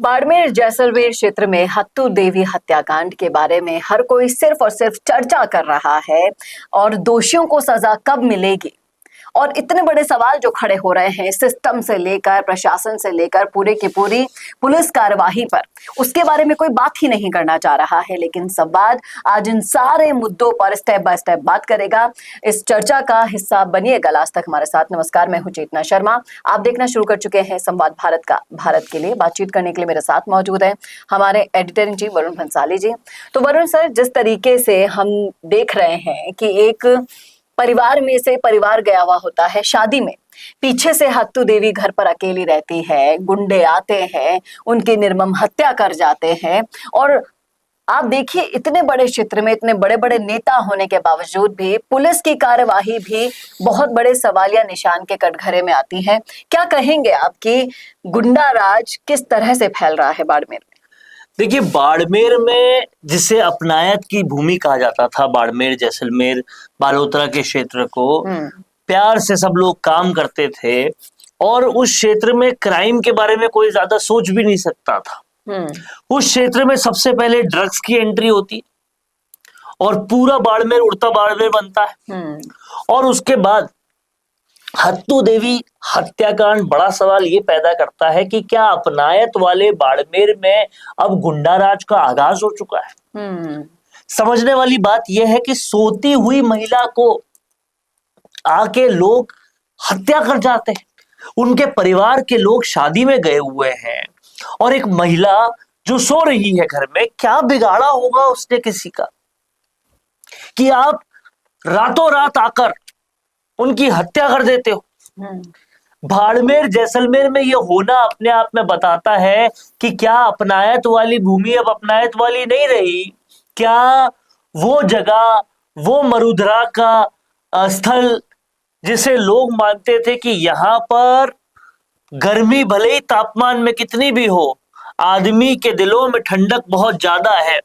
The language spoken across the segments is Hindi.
बाड़मेर जैसलमेर क्षेत्र में हत्तू देवी हत्याकांड के बारे में हर कोई सिर्फ और सिर्फ चर्चा कर रहा है और दोषियों को सजा कब मिलेगी। और इतने बड़े सवाल जो खड़े हो रहे हैं सिस्टम से लेकर प्रशासन से लेकर पूरे की पूरी पुलिस कार्यवाही पर, उसके बारे में कोई बात ही नहीं करना चाह रहा है। लेकिन संवाद आज इन सारे मुद्दों पर स्टेप बाय स्टेप बात करेगा। इस चर्चा का हिस्सा बनिएगा लास्ट तक हमारे साथ। नमस्कार, मैं हूं चेतना शर्मा। आप देखना शुरू कर चुके हैं संवाद भारत का। भारत के लिए बातचीत करने के लिए मेरे साथ मौजूद है हमारे editor in chief Varun Bhansali ji. तो वरुण सर, जिस तरीके से हम देख रहे हैं कि एक परिवार में से परिवार गया हुआ होता है शादी में, पीछे से हत्तू देवी घर पर अकेली रहती है, गुंडे आते हैं, उनकी निर्मम हत्या कर जाते हैं। और आप देखिए, इतने बड़े क्षेत्र में इतने बड़े बड़े नेता होने के बावजूद भी पुलिस की कार्यवाही भी बहुत बड़े सवालिया निशान के कटघरे में आती है। क्या कहेंगे आप कि गुंडा राज किस तरह से फैल रहा है बाड़मेर में? देखिए, बाड़मेर में जिसे अपनायत की भूमि कहा जाता था, बाड़मेर जैसलमेर बालोतरा के क्षेत्र को प्यार से सब लोग काम करते थे और उस क्षेत्र में क्राइम के बारे में कोई ज्यादा सोच भी नहीं सकता था। उस क्षेत्र में सबसे पहले ड्रग्स की एंट्री होती और पूरा बाड़मेर उड़ता बाड़मेर बनता है। और उसके बाद हत्तू देवी हत्याकांड बड़ा सवाल ये पैदा करता है कि क्या अपनायत वाले बाड़मेर में अब गुंडा राज का आगाज हो चुका है। समझने वाली बात यह है कि सोती हुई महिला को आके लोग हत्या कर जाते हैं। उनके परिवार के लोग शादी में गए हुए हैं और एक महिला जो सो रही है घर में, क्या बिगाड़ा होगा उसने किसी का कि आप रातों रात आकर उनकी हत्या कर देते हो। बाड़मेर जैसलमेर में यह होना अपने आप में बताता है कि क्या अपनायत वाली भूमि अब अपनायत वाली नहीं रही। क्या वो जगह, वो मरुधरा का स्थल जिसे लोग मानते थे कि यहां पर गर्मी भले ही तापमान में कितनी भी हो, आदमी के दिलों में ठंडक बहुत ज्यादा है,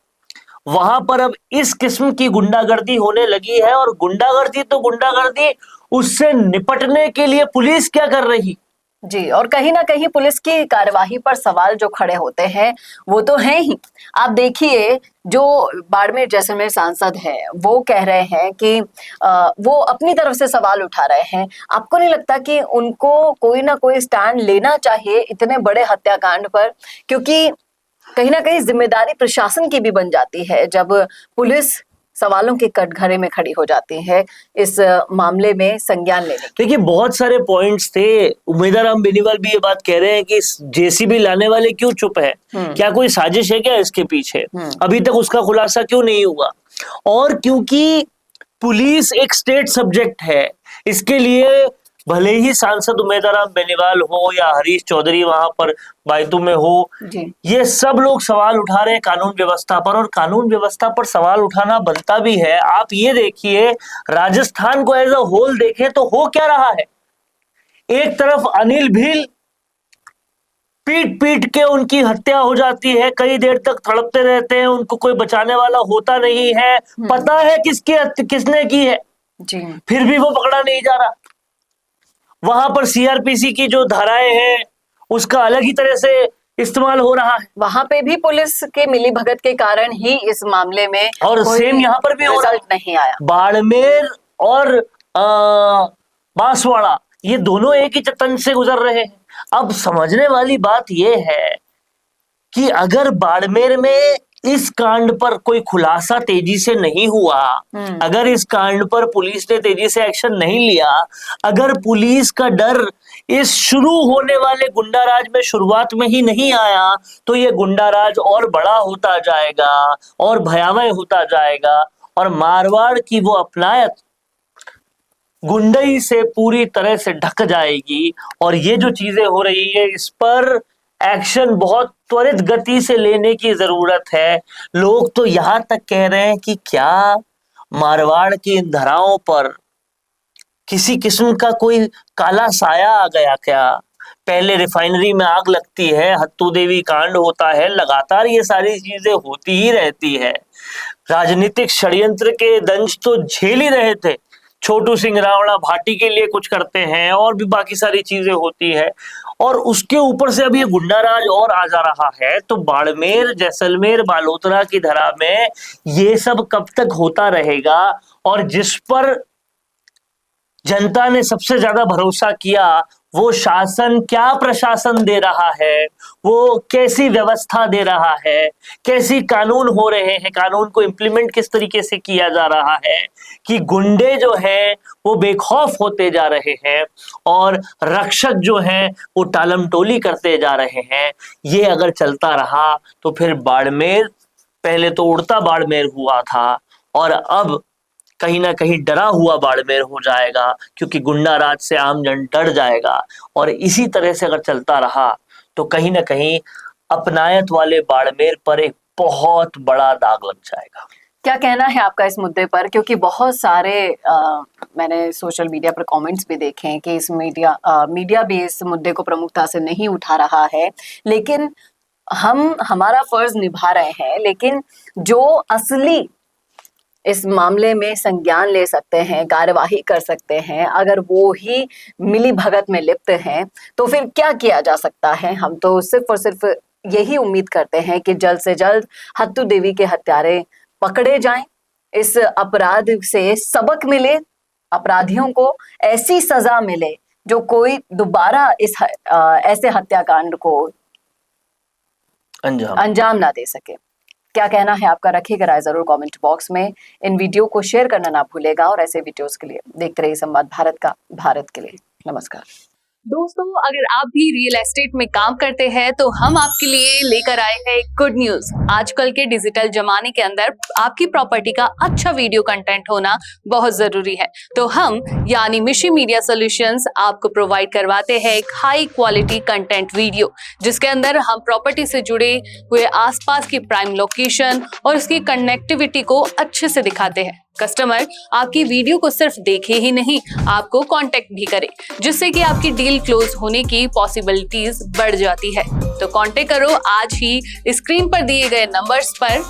वहां पर अब इस किस्म की गुंडागर्दी होने लगी है। और गुंडागर्दी तो गुंडागर्दी, उससे निपटने के लिए पुलिस क्या कर रही जी। और कहीं ना कहीं पुलिस की कार्यवाही पर सवाल जो खड़े होते हैं वो तो हैं ही। आप देखिए, जो बाड़मेर जैसलमेर सांसद हैं वो कह रहे हैं कि वो अपनी तरफ से सवाल उठा रहे हैं। आपको नहीं लगता कि उनको कोई ना कोई स्टैंड लेना चाहिए इतने बड़े हत्याकांड पर? क्योंकि कहीं ना कहीं जिम्मेदारी प्रशासन की भी बन जाती है जब पुलिस सवालों के कटघरे में खड़ी हो जाती है इस मामले में संज्ञान लेने की। देखिए, बहुत सारे पॉइंट्स थे। उमेदवार राम बेनीवाल भी ये बात कह रहे हैं कि जेसीबी लाने वाले क्यों चुप है, क्या कोई साजिश है क्या इसके पीछे, अभी तक उसका खुलासा क्यों नहीं हुआ। और क्योंकि पुलिस एक स्टेट सब्जेक्ट है, इसके लिए भले ही सांसद उमेदवार राम बेनीवाल हो या हरीश चौधरी वहां पर बायतू में हो, ये सब लोग सवाल उठा रहे हैं कानून व्यवस्था पर। और कानून व्यवस्था पर सवाल उठाना बनता भी है। आप ये देखिए, राजस्थान को एज अ होल देखें तो हो क्या रहा है। एक तरफ अनिल भील पीट पीट के उनकी हत्या हो जाती है, कई देर तक तड़पते रहते हैं, उनको कोई बचाने वाला होता नहीं है, पता है किसने की है, फिर भी वो पकड़ा नहीं जा रहा। वहां पर सीआरपीसी की जो धाराएं हैं उसका अलग ही तरह से इस्तेमाल हो रहा है। वहां पे भी पुलिस के मिली भगत के कारण ही इस मामले में और सेम यहाँ पर भी रिजल्ट नहीं आया। बाड़मेर और बांसवाड़ा ये दोनों एक ही चतन से गुजर रहे हैं। अब समझने वाली बात यह है कि अगर बाड़मेर में इस कांड पर कोई खुलासा तेजी से नहीं हुआ, अगर इस कांड पर पुलिस ने तेजी से एक्शन नहीं लिया, अगर पुलिस का डर इस शुरू होने वाले गुंडाराज में शुरुआत में ही नहीं आया, तो ये गुंडाराज और बड़ा होता जाएगा और भयावह होता जाएगा और मारवाड़ की वो अपनायत गुंडई से पूरी तरह से ढक जाएगी। और ये जो चीजें हो रही है, इस पर एक्शन बहुत त्वरित गति से लेने की जरूरत है। लोग तो यहां तक कह रहे हैं कि क्या मारवाड़ की इन धराओं पर किसी किस्म का कोई काला साया आ गया क्या। पहले रिफाइनरी में आग लगती है, हत्तू देवी कांड होता है, लगातार ये सारी चीजें होती ही रहती है। राजनीतिक षड्यंत्र के दंश तो झेल ही रहे थे, छोटू सिंह रावणा भाटी के लिए कुछ करते हैं और भी बाकी सारी चीजें होती है। और उसके ऊपर से अब ये गुंडा राज और आ जा रहा है, तो बाड़मेर, जैसलमेर, बालोतरा की धरा में ये सब कब तक होता रहेगा? और जिस पर जनता ने सबसे ज्यादा भरोसा किया, वो शासन क्या प्रशासन दे रहा है, वो कैसी व्यवस्था दे रहा है, कैसी कानून हो रहे हैं, कानून को इम्प्लीमेंट किस तरीके से किया जा रहा है कि गुंडे जो हैं वो बेखौफ होते जा रहे हैं और रक्षक जो हैं वो टालम टोली करते जा रहे हैं। ये अगर चलता रहा तो फिर बाड़मेर, पहले तो उड़ता बाड़मेर हुआ था और अब कहीं ना कहीं डरा हुआ बाड़मेर हो जाएगा, क्योंकि गुंडा राज से आम जन डर जाएगा। और इसी तरह से अगर चलता रहा तो कहीं ना कहीं अपनायत वाले बाड़मेर पर एक बहुत बड़ा दाग लग जाएगा। क्या कहना है आपका इस मुद्दे पर? क्योंकि बहुत सारे मैंने सोशल मीडिया पर कमेंट्स भी देखे हैं कि इस मीडिया भी इस मुद्दे को प्रमुखता से नहीं उठा रहा है, लेकिन हम हमारा फर्ज निभा रहे हैं। लेकिन जो असली इस मामले में संज्ञान ले सकते हैं, कार्यवाही कर सकते हैं, अगर वो ही मिली भगत में लिप्त हैं, तो फिर क्या किया जा सकता है? हम तो सिर्फ और सिर्फ यही उम्मीद करते हैं कि जल्द से जल्द हत्तू देवी के हत्यारे पकड़े जाएं, इस अपराध से सबक मिले, अपराधियों को ऐसी सजा मिले जो कोई दोबारा इस ऐसे हत्याकांड को अंजाम ना दे सके। क्या कहना है आपका? रखिएगा राय जरूर कमेंट बॉक्स में। इन वीडियो को शेयर करना ना भूलेगा और ऐसे वीडियोस के लिए देखते रहिए संवाद भारत का, भारत के लिए। नमस्कार दोस्तों, अगर आप भी रियल एस्टेट में काम करते हैं तो हम आपके लिए लेकर आए हैं गुड न्यूज। आजकल के डिजिटल जमाने के अंदर आपकी प्रॉपर्टी का अच्छा वीडियो कंटेंट होना बहुत जरूरी है। तो हम यानी मिशी मीडिया सॉल्यूशंस आपको प्रोवाइड करवाते हैं एक हाई क्वालिटी कंटेंट वीडियो, जिसके अंदर हम प्रॉपर्टी से जुड़े हुए आसपास की प्राइम लोकेशन और उसकी कनेक्टिविटी को अच्छे से दिखाते हैं। कस्टमर आपकी वीडियो को सिर्फ देखे ही नहीं, आपको कांटेक्ट भी करे, जिससे कि आपकी डील क्लोज होने की पॉसिबिलिटीज बढ़ जाती है। तो कांटेक्ट करो आज ही स्क्रीन पर दिए गए नंबर्स पर।